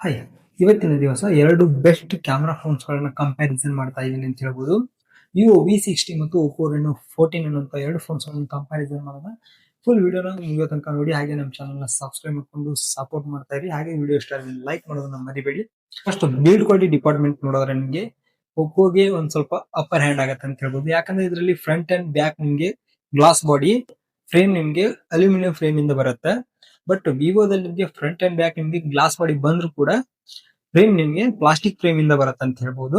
Hi, ಇವತ್ತಿನ ದಿವಸ ಎರಡು ಬೆಸ್ಟ್ ಕ್ಯಾಮ್ರಾ ಫೋನ್ಸ್ಗಳನ್ನ ಕಂಪ್ಯಾರಿಸನ್ ಮಾಡ್ತಾ ಇದ್ದೀನಿ ಅಂತ ಹೇಳ್ಬೋದು. ವಿವೋ V60 ಮತ್ತು ಒಪ್ಪೋ ರೆನೋ 14 ಅನ್ನುವಂಥ ಎರಡು ಫೋನ್ಸ್ಗಳನ್ನ ಕಂಪ್ಯಾರಿಸನ್ ಮಾಡೋಣ. ಫುಲ್ ವಿಡಿಯೋನ ಮುಗಿಯೋ ತನಕ ನೋಡಿ, ಹಾಗೆ ನಮ್ಮ ಚಾನಲ್ನ ಸಬ್ಸ್ಕ್ರೈಬ್ ಮಾಡ್ಕೊಂಡು ಸಪೋರ್ಟ್ ಮಾಡ್ತಾ ಇರಿ. ಹಾಗೆ ವಿಡಿಯೋ ಇಷ್ಟ ಆದರೆ ಲೈಕ್ ಮಾಡೋದನ್ನ ಮರಿಬೇಡಿ. ಫಸ್ಟ್ ಬಿಲ್ಡ್ ಕ್ವಾಲಿಟಿ ಡಿಪಾರ್ಟ್ಮೆಂಟ್ ನೋಡಿದ್ರೆ ನಿಮಗೆ ಒಪ್ಪೋಗೆ ಒಂದ್ ಸ್ವಲ್ಪ ಅಪ್ಪರ್ ಹ್ಯಾಂಡ್ ಆಗತ್ತೆ ಅಂತ ಹೇಳ್ಬೋದು. ಯಾಕಂದ್ರೆ ಇದರಲ್ಲಿ ಫ್ರಂಟ್ ಅಂಡ್ ಬ್ಯಾಕ್ ನಿಮಗೆ ಗ್ಲಾಸ್ ಬಾಡಿ ಫ್ರೇಮ್ ನಿಮಗೆ ಅಲ್ಯೂಮಿನಿಯಂ ಫ್ರೇಮ್ ಇಂದ ಬರುತ್ತೆ. ಬಟ್ ವಿವೋದಲ್ಲಿ ನಿಮಗೆ ಫ್ರಂಟ್ ಅಂಡ್ ಬ್ಯಾಕ್ ನಿಮಗೆ ಗ್ಲಾಸ್ ಬಾಡಿ ಬಂದ್ರು ಕೂಡ ಫ್ರೇಮ್ ನಿಮಗೆ ಪ್ಲಾಸ್ಟಿಕ್ ಫ್ರೇಮ್ ಇಂದ ಬರುತ್ತೆ ಅಂತ ಹೇಳ್ಬೋದು.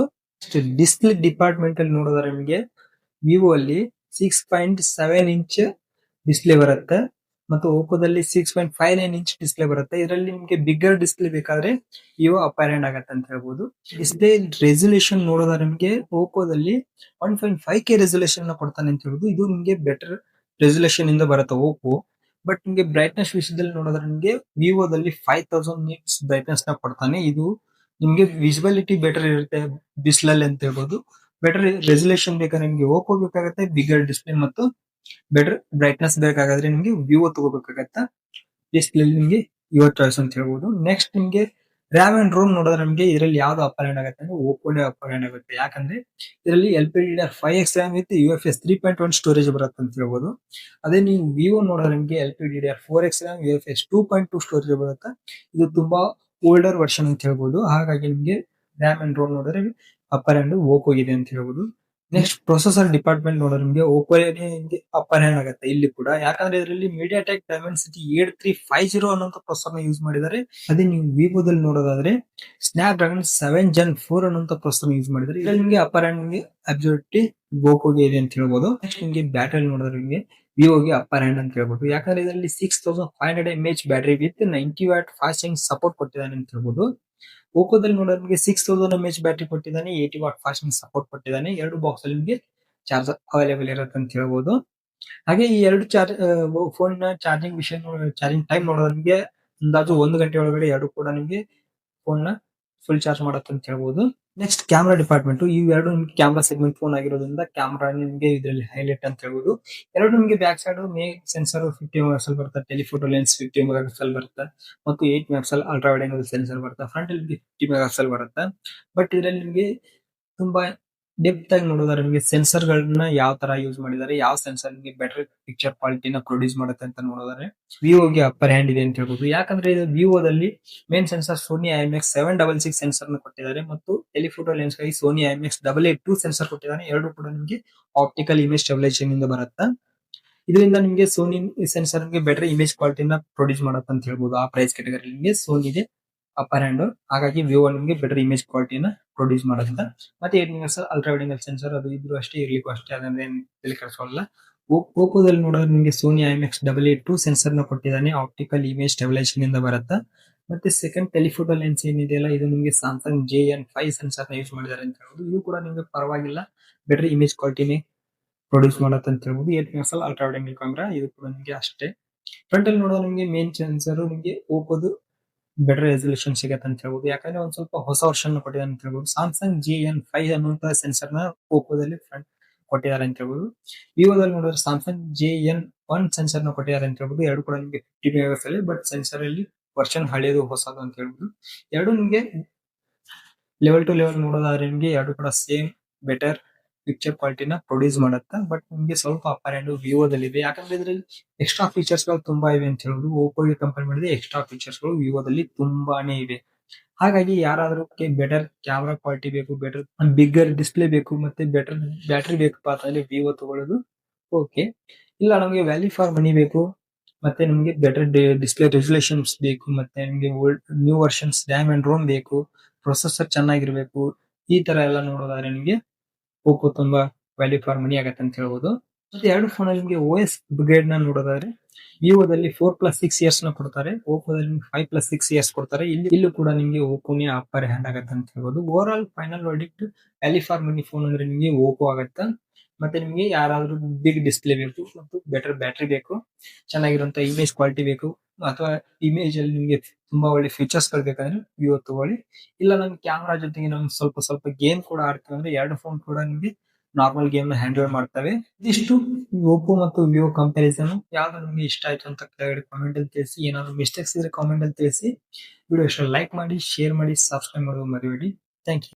ಡಿಸ್ಪ್ಲೇ ಡಿಪಾರ್ಟ್ಮೆಂಟ್ ಅಲ್ಲಿ ನೋಡಿದ್ರೆ ನಿಮಗೆ ವಿವೋ ಅಲ್ಲಿ 6.7 ಇಂಚ್ ಡಿಸ್ಪ್ಲೇ ಬರುತ್ತೆ ಮತ್ತು ಓಪೋದಲ್ಲಿ 6.59 ಇಂಚ್ ಡಿಸ್ಪ್ಲೇ ಬರುತ್ತೆ. ಇದರಲ್ಲಿ ನಿಮಗೆ ಬಿಗ್ಗರ್ ಡಿಸ್ಪ್ಲೇ ಬೇಕಾದ್ರೆ ವಿವೋ ಅಪ್ಪರ್ ಹ್ಯಾಂಡ್ ಆಗತ್ತೆ ಅಂತ ಹೇಳ್ಬೋದು. ಡಿಸ್ಪ್ಲೇ ರೆಸಲ್ಯೂಷನ್ ನೋಡಿದ್ರೆ ನಿಮಗೆ ಓಪೋದಲ್ಲಿ 1.5K ರೆಸಲ್ಯೂಷನ್ ಕೊಡ್ತಾನೆ ಅಂತ ಹೇಳ್ಬೋದು. ಇದು ನಿಮಗೆ ಬೆಟರ್ ರೆಸಲ್ಯೂಷನ್ ಇಂದ ಬರುತ್ತೆ ಓಪೋ. ಬಟ್ ನಿಮಗೆ ಬ್ರೈಟ್ನೆಸ್ ವಿಷಯದಲ್ಲಿ ನೋಡಿದ್ರೆ ನಿಮಗೆ ವಿವೋದಲ್ಲಿ 5000 ನಿಟ್ಸ್ ಬ್ರೈಟ್ನೆಸ್ ನ ಕೊಡ್ತಾನೆ. ಇದು ನಿಮಗೆ ವಿಸಿಬಿಲಿಟಿ ಬೆಟರ್ ಇರುತ್ತೆ ಬಿಸಿಲಲ್ಲಿ ಅಂತ ಹೇಳ್ಬೋದು. ಬೆಟರ್ ರೆಸಲ್ಯೂಷನ್ ಬೇಕಾದ್ರೆ ನಿಮಗೆ ಓಪೋ ಬೇಕಾಗುತ್ತೆ, ಬಿಗರ್ ಡಿಸ್ಪ್ಲೇ ಮತ್ತು ಬೆಟರ್ ಬ್ರೈಟ್ನೆಸ್ ಬೇಕಾದ್ರೆ ನಿಮಗೆ ವಿವೋ ತಗೋಬೇಕಾಗತ್ತೆ. ಡಿಸ್ಪ್ಲೇ ನಿಮಗೆ ವಿವೋ ಚಾಯ್ಸ್ ಅಂತ ಹೇಳ್ಬೋದು. ನೆಕ್ಸ್ಟ್ ನಿಮಗೆ ರ್ಯಾಮ್ ಅಂಡ್ ರೋಮ್ ನೋಡಿದ್ರೆ ನಿಮಗೆ ಇದರಲ್ಲಿ ಯಾವ್ದು ಅಪ್ಪರ್ ಹ್ಯಾಂಡ್ ಆಗುತ್ತೆ ಅಂದ್ರೆ ಓಪೋನೇ ಅಪ್ಪರ್ ಹ್ಯಾಂಡ್ ಆಗುತ್ತೆ. ಯಾಕಂದ್ರೆ ಇದರಲ್ಲಿ LPDDR5X RAM with UFS 3.1 storage ಬರುತ್ತೆ ಅಂತ ಹೇಳ್ಬೋದು. ಅದೇ ನೀವು ವಿವೋ ನೋಡಿದ್ರೆ ನಿಮಗೆ LPDDR4X ರ್ಯಾಮ್ UFS 2.2 ಸ್ಟೋರೇಜ್ ಬರುತ್ತೆ. ಇದು ತುಂಬಾ ಓಲ್ಡರ್ ವರ್ಷನ್ ಅಂತ ಹೇಳ್ಬೋದು. ಹಾಗಾಗಿ ನಿಮಗೆ ರ್ಯಾಮ್ ಅಂಡ್ ರೋಮ್ ನೋಡಿದ್ರೆ ಅಪ್ಪರ್ ಹ್ಯಾಂಡ್ ಓಪೋ ಇದೆ ಅಂತ ಹೇಳ್ಬೋದು. ನೆಕ್ಸ್ಟ್ ಪ್ರೊಸೆಸರ್ ಡಿಪಾರ್ಟ್ಮೆಂಟ್ ನೋಡಿದ್ರೆ ನಿಮಗೆ ಓಪೋ ಅಪ್ಪರ್ ಹ್ಯಾಂಡ್ ಆಗುತ್ತೆ ಇಲ್ಲಿ ಕೂಡ. ಯಾಕಂದ್ರೆ ಇದರಲ್ಲಿ ಮೀಡಿಯಾಟೆಕ್ ಡೈಮೆನ್ಸಿಟಿ 8350 ಅನ್ನೋ ಪ್ರೊಸೆಸರ್ ಯೂಸ್ ಮಾಡಿದ್ದಾರೆ. ಅದೇ ನೀವು ವಿವೋದಲ್ಲಿ ನೋಡೋದಾದ್ರೆ ಸ್ನ್ಯಾಪ್ ಡ್ರ್ಯಾಗನ್ 7 Gen 4 ಅನ್ನೋ ಪ್ರೊಸೆಸರ್ ಯೂಸ್ ಮಾಡಿದ್ದಾರೆ. ಇದರಲ್ಲಿ ನಿಮಗೆ ಅಪ್ಪರ್ ಹ್ಯಾಂಡ್ ನಿಮಗೆ ಅಬ್ಸಲ್ಯೂಟ್ಲಿ ಓಪೋಗೆ ಇದೆ ಅಂತ ಹೇಳ್ಬೋದು. ನೆಕ್ಸ್ಟ್ ನಿಮಗೆ ಬ್ಯಾಟರಿ ನೋಡಿದ್ರೆ ನಿಮಗೆ ವಿವೋಗೆ ಅಪ್ಪರ್ ಹ್ಯಾಂಡ್ ಅಂತ ಹೇಳ್ಬೋದು. ಯಾಕಂದ್ರೆ ಇದರಲ್ಲಿ 6500 mAh battery with 90W fast charging support ಕೊಟ್ಟಿದ್ದಾನೆ ಅಂತ ಹೇಳ್ಬೋದು. ಓಪೋದಲ್ಲಿ ನೋಡಿದ್ರೆ ನಿಮಗೆ 6000 mAh ಬ್ಯಾಟರಿ ಕೊಟ್ಟಿದ್ದಾನೆ, 80W ಫಾಸ್ಟ್ ಚಾರ್ಜಿಂಗ್ ಸಪೋರ್ಟ್ ಕೊಟ್ಟಿದ್ದಾನೆ. ಎರಡು ಬಾಕ್ಸ್ ಅಲ್ಲಿ ನಿಮಗೆ ಚಾರ್ಜರ್ ಅವೈಲೇಬಲ್ ಇರುತ್ತೆ ಅಂತ ಹೇಳ್ಬೋದು. ಹಾಗೆ ಈ ಎರಡು ಫೋನ್ ನ ಚಾರ್ಜಿಂಗ್ ವಿಷಯ ಚಾರ್ಜಿಂಗ್ ಟೈಮ್ ನೋಡಿದ್ರೆ ನಿಮಗೆ ಅಂದಾಜು 1 ಗಂಟೆ ಒಳಗಡೆ ಎರಡು ಕೂಡ ನಿಮಗೆ ಫೋನ್ ನ ಫುಲ್ ಚಾರ್ಜ್ ಮಾಡುತ್ತೆ ಅಂತ ಹೇಳ್ಬೋದು. ನೆಕ್ಸ್ಟ್ ಕ್ಯಾಮ್ರಾ ಡಿಪಾರ್ಟ್ಮೆಂಟ್, ಈ ಎರಡು ನಿಮಗೆ ಕ್ಯಾಮ್ರಾ ಸೆಗ್ಮೆಂಟ್ ಫೋನ್ ಆಗಿರೋದ್ರಿಂದ ಕ್ಯಾಮ್ರಾ ನಿಮಗೆ ಇದರಲ್ಲಿ ಹೈಲೈಟ್ ಅಂತ ಹೇಳ್ಬೋದು. ಎರಡು ನಿಮಗೆ back side main sensor 50 megapixel ಬರುತ್ತೆ, ಟೆಲಿಫೋಟೋ ಲೆನ್ಸ್ 50 ಮೆಗಾಪಿಕ್ಸೆಲ್ ಬರುತ್ತೆ ಮತ್ತು 8 megapixel ultra wide angle sensor ಬರುತ್ತೆ. ಫ್ರಂಟ್ ಅಲ್ಲಿ 50 ಮೆಗಾಪಿಕ್ಸೆಲ್ ಬರುತ್ತೆ. ಬಟ್ ಇದರಲ್ಲಿ ನಿಮಗೆ ತುಂಬಾ ಡೆಪ್ತ್ ಆಗಿ ನೋಡೋದಾದ್ರೆ ನಿಮಗೆ ಸೆನ್ಸರ್ ಗಳನ್ನ ಯಾವ ತರ ಯೂಸ್ ಮಾಡಿದ್ದಾರೆ, ಯಾವ ಸೆನ್ಸರ್ ನಿಮಗೆ ಬೆಟರ್ ಪಿಕ್ಚರ್ ಕ್ವಾಲಿಟಿನ ಪ್ರೊಡ್ಯೂಸ್ ಮಾಡುತ್ತೆ ಅಂತ ನೋಡೋದಾದ್ರೆ ವಿವೋಗೆ ಅಪ್ಪರ್ ಹ್ಯಾಂಡ್ ಇದೆ ಅಂತ ಹೇಳ್ಬೋದು. ಯಾಕಂದ್ರೆ ವಿವೋದಲ್ಲಿ main sensor Sony IMX766 sensor ನ ಕೊಟ್ಟಿದ್ದಾರೆ ಮತ್ತು ಟೆಲಿಫೋಟೋ ಲೆನ್ಸ್ ಗಾಗಿ ಸೋನಿ IMX882 ಸೆನ್ಸರ್ ಕೊಟ್ಟಿದ್ದಾರೆ. ಎರಡು ಕೂಡ ನಿಮಗೆ ಆಪ್ಟಿಕಲ್ ಇಮೇಜ್ ಸ್ಟೆಬಿಲೈಸೇಷನ್ ಇಂದ ಬರುತ್ತೆ. ಇದರಿಂದ ನಿಮಗೆ ಸೋನಿ ಸೆನ್ಸರ್ ನಿಮಗೆ ಬೆಟರ್ ಇಮೇಜ್ ಕ್ವಾಲಿಟಿನ ಪ್ರೊಡ್ಯೂಸ್ ಮಾಡುತ್ತೆ ಅಂತ ಹೇಳ್ಬೋದು. ಆ ಪ್ರೈಸ್ ಕ್ಯಾಟಗರಿ ನಿಮಗೆ ಸೋನಿ ಇದೆ ಅಪ್ಪರ್ ಹ್ಯಾಂಡ್. ಹಾಗಾಗಿ ವಿವೋ ನಿಮಗೆ ಬೆಟರ್ ಇಮೇಜ್ ಕ್ವಾಲಿಟಿನ ಪ್ರೊಡ್ಯೂಸ್ ಮಾಡುತ್ತೆ. ಮತ್ತೆ 8 megapixel ultra wide angle sensor ಅದು ಇದ್ರು ಅಷ್ಟೇ ಇರ್ಲಿಕ್ಕೂ ಅಷ್ಟೇ, ಅದನ್ನೇನು ತಲೆ ಕೆಡಿಸ್ಕೊಳ್ಳಲ್ಲ. ಓಪೋದಲ್ಲಿ ನೋಡಿದ್ರೆ ನಿಮಗೆ ಸೋನಿ IMX882 ಸೆನ್ಸರ್ ನ ಕೊಟ್ಟಿದ್ದಾನೆ, ಆಪ್ಟಿಕಲ್ ಇಮೇಜ್ ಸ್ಟೆಬಿಲೈಸೇಷನ್ ಇಂದ ಬರುತ್ತೆ. ಮತ್ತೆ ಸೆಕೆಂಡ್ ಟೆಲಿಫೋಟೋ ಲೆನ್ಸ್ ಏನಿದೆಯಲ್ಲ ಇದು ನಿಮಗೆ ಸ್ಯಾಮ್ಸಂಗ್ JN5 ಸೆನ್ಸರ್ ನ ಯೂಸ್ ಮಾಡಿದ್ದಾರೆ ಅಂತ ಹೇಳ್ಬೋದು. ಇದು ಕೂಡ ನಿಮಗೆ ಪರವಾಗಿಲ್ಲ, ಬೆಟರ್ ಇಮೇಜ್ ಕ್ವಾಲಿಟಿನೇ ಪ್ರೊಡ್ಯೂಸ್ ಮಾಡುತ್ತೆ ಅಂತ ಹೇಳ್ಬೋದು. 8 megapixel ultra wide angle camera, ಇದು ಕೂಡ ನಿಮಗೆ ಅಷ್ಟೇ. ಫ್ರಂಟ್ ಅಲ್ಲಿ ನೋಡೋದು ನಿಮಗೆ ಮೇನ್ ಸೆನ್ಸರ್ ನಿಮಗೆ ಓಪೋದು ಬೆಟರ್ ರೆಸಲ್ಯೂಷನ್ ಸಿಗತ್ತೆ ಅಂತ ಹೇಳ್ಬೋದು. ಯಾಕಂದ್ರೆ ಒಂದ್ ಸ್ವಲ್ಪ ಹೊಸ ವರ್ಷನ್ ಕೊಟ್ಟಿದ್ದಾರೆ ಅಂತ ಹೇಳ್ಬೋದು. ಸ್ಯಾಮ್ಸಂಗ್ JN5 ಅನ್ನುವಂತ ಸೆನ್ಸರ್ ನ ಓಪೋದಲ್ಲಿ ಫ್ರಂಟ್ ಕೊಟ್ಟಿದ್ದಾರೆ ಅಂತ ಹೇಳ್ಬೋದು. ವಿವೋದಲ್ಲಿ ನೋಡಿದ್ರೆ ಸ್ಯಾಮ್ಸಂಗ್ JN1 ಸೆನ್ಸರ್ ನ ಕೊಟ್ಟಿದ್ದಾರೆ ಅಂತ ಹೇಳ್ಬೋದು. ಎರಡು ಕೂಡ ನಿಮಗೆ 50 ಮೆಗಾಪಿಕ್ಸೆಲ್, ಬಟ್ ಸೆನ್ಸರ್ ಅಲ್ಲಿ ವರ್ಷನ್ ಹಳೆಯದು ಹೊಸದು ಅಂತ ಹೇಳ್ಬೋದು. ಎರಡು ನಿಮಗೆ ಲೆವೆಲ್ ಟು ಲೆವೆಲ್ ನೋಡೋದಾದ್ರೆ ನಿಮಗೆ ಎರಡು ಕೂಡ ಸೇಮ್ ಬೆಟರ್ ಪಿಕ್ಚರ್ ಕ್ವಾಲಿಟಿನ ಪ್ರೊಡ್ಯೂಸ್ ಮಾಡುತ್ತೆ. ಬಟ್ ನಿಮಗೆ ಸ್ವಲ್ಪ ಅಪ್ಪರ್ ಹ್ಯಾಂಡ್ ವಿವೋದಲ್ಲಿ ಇದೆ. ಯಾಕಂದ್ರೆ ಇದರಲ್ಲಿ ಎಕ್ಸ್ಟ್ರಾ ಫೀಚರ್ಸ್ ಗಳು ತುಂಬಾ ಇವೆ ಅಂತ ಹೇಳುದು. ಓಪೋಗೆ ಕಂಪೇರ್ ಮಾಡಿದ್ರೆ ಎಕ್ಸ್ಟ್ರಾ ಫೀಚರ್ಸ್ ಗಳು ವಿವೋದಲ್ಲಿ ತುಂಬಾನೇ ಇವೆ. ಹಾಗಾಗಿ ಯಾರಾದ್ರೂ ಬೆಟರ್ ಕ್ಯಾಮ್ರಾ ಕ್ವಾಲಿಟಿ ಬೇಕು, ಬೆಟರ್ ಬಿಗ್ಗರ್ ಡಿಸ್ಪ್ಲೇ ಬೇಕು, ಮತ್ತೆ ಬೆಟರ್ ಬ್ಯಾಟರಿ ಬೇಕಪ್ಪ ಅಂತಂದ್ರೆ ವಿವೋ ತಗೊಳ್ಳೋದು ಓಕೆ. ಇಲ್ಲ ನಮಗೆ ವ್ಯಾಲ್ಯೂ ಫಾರ್ ಮನಿ ಬೇಕು, ಮತ್ತೆ ನಿಮಗೆ ಬೆಟರ್ ಡಿಸ್ಪ್ಲೇ ರೆಸಲ್ಯೂಷನ್ಸ್ ಬೇಕು, ಮತ್ತೆ ನಿಮಗೆ new versions RAM and ROM ಬೇಕು, ಪ್ರೊಸೆಸರ್ ಚೆನ್ನಾಗಿರ್ಬೇಕು, ಈ ತರ ಎಲ್ಲ ನೋಡೋದಾದ್ರೆ ನಿಮಗೆ ಓಪೋ ತುಂಬಾ ವ್ಯಾಲ್ಯೂ ಫಾರ್ ಮನಿ ಆಗತ್ತೆ ಅಂತ ಹೇಳ್ಬೋದು. ಮತ್ತೆ ಎರಡು ಫೋನ್ ಅಲ್ಲಿ ನಿಮಗೆ OS ಗ್ರೇಡ್ ನ ನೋಡೋದಾದ್ರೆ ವಿವೋದಲ್ಲಿ 4+6 ಇಯರ್ಸ್ ನ ಕೊಡ್ತಾರೆ, ಓಪೋದಲ್ಲಿ 5+6 ಇಯರ್ಸ್ ಕೊಡ್ತಾರೆ. ಇಲ್ಲೂ ಕೂಡ ನಿಮಗೆ ಓಪೋನೇ ಅಪ್ಪರ್ ಹ್ಯಾಂಡ್ ಆಗತ್ತೆ ಅಂತ ಹೇಳ್ಬೋದು. Over all final verdict value for money phone ಅಂದ್ರೆ ನಿಮಗೆ ಓಪೋ ಆಗತ್ತೆ. ಮತ್ತೆ ನಿಮಗೆ ಯಾರಾದ್ರೂ ಬಿಗ್ ಡಿಸ್ಪ್ಲೇ ಬೇಕು ಮತ್ತು ಬೆಟರ್ ಬ್ಯಾಟರಿ ಬೇಕು, ಚೆನ್ನಾಗಿರುವಂತ ಇಮೇಜ್ ಕ್ವಾಲಿಟಿ ಬೇಕು, ಅಥವಾ ಇಮೇಜ್ ಅಲ್ಲಿ ನಿಮಗೆ ತುಂಬಾ ಒಳ್ಳೆ ಫೀಚರ್ಸ್ ಗಳು ಬೇಕಾದ್ರೆ ವಿವೋ ತಗೊಳ್ಳಿ. ಇಲ್ಲ ನಮ್ಗೆ ಕ್ಯಾಮ್ರಾ ಜೊತೆಗೆ ನಮ್ಗೆ ಸ್ವಲ್ಪ ಸ್ವಲ್ಪ ಗೇಮ್ ಕೂಡ ಆಡ್ತೀವಿ ಅಂದ್ರೆ ಎರಡು ಫೋನ್ ಕೂಡ ನಿಮಗೆ ನಾರ್ಮಲ್ ಗೇಮ್ ನ ಹ್ಯಾಂಡಲ್ ಮಾಡ್ತವೆ. ಇದಿಷ್ಟು ಓಪೋ ಮತ್ತು ವಿವೋ ಕಂಪ್ಯಾರಿಸನ್. ಯಾವ್ದು ನಿಮ್ಗೆ ಇಷ್ಟ ಆಯ್ತು ಅಂತ ಕೆಳಗಡೆ ಕಾಮೆಂಟ್ ಅಲ್ಲಿ ತಿಳಿಸಿ. ಏನಾದ್ರು ಮಿಸ್ಟೇಕ್ಸ್ ಇದ್ರೆ ಕಾಮೆಂಟ್ ಅಲ್ಲಿ ತಿಳಿಸಿ. ವಿಡಿಯೋ ಇಷ್ಟ ಲೈಕ್ ಮಾಡಿ, ಶೇರ್ ಮಾಡಿ, ಸಬ್ಸ್ಕ್ರೈಬ್ ಮಾಡೋದು ಮರಿಬೇಡಿ. Thank you.